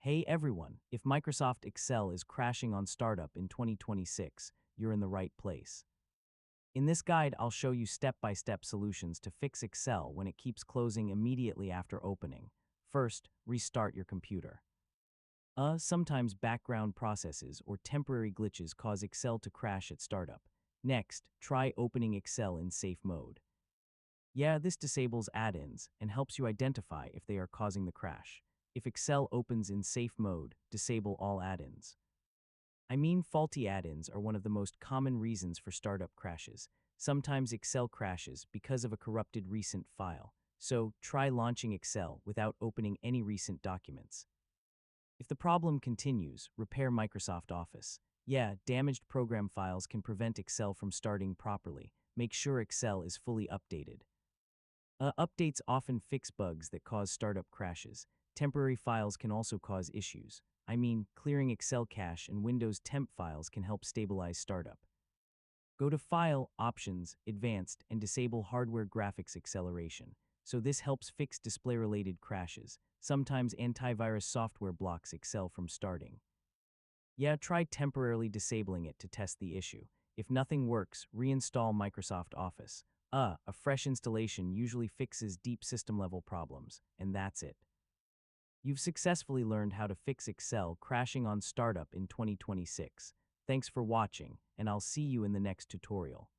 Hey everyone, if Microsoft Excel is crashing on startup in 2026, you're in the right place. In this guide, I'll show you step-by-step solutions to fix Excel when it keeps closing immediately after opening. First, restart your computer. Sometimes background processes or temporary glitches cause Excel to crash at startup. Next, try opening Excel in safe mode. Yeah, this disables add-ins and helps you identify if they are causing the crash. If Excel opens in safe mode, disable all add-ins. Faulty add-ins are one of the most common reasons for startup crashes. Sometimes Excel crashes because of a corrupted recent file, so try launching Excel without opening any recent documents. If the problem continues, repair Microsoft Office. Yeah, damaged program files can prevent Excel from starting properly. Make sure Excel is fully updated. Updates often fix bugs that cause startup crashes. Temporary files can also cause issues. Clearing Excel cache and Windows temp files can help stabilize startup. Go to File, Options, Advanced, and disable Hardware Graphics Acceleration. So this helps fix display-related crashes. Sometimes antivirus software blocks Excel from starting. Yeah, try temporarily disabling it to test the issue. If nothing works, reinstall Microsoft Office. A fresh installation usually fixes deep system-level problems, and that's it. You've successfully learned how to fix Excel crashing on startup in 2026. Thanks for watching, and I'll see you in the next tutorial.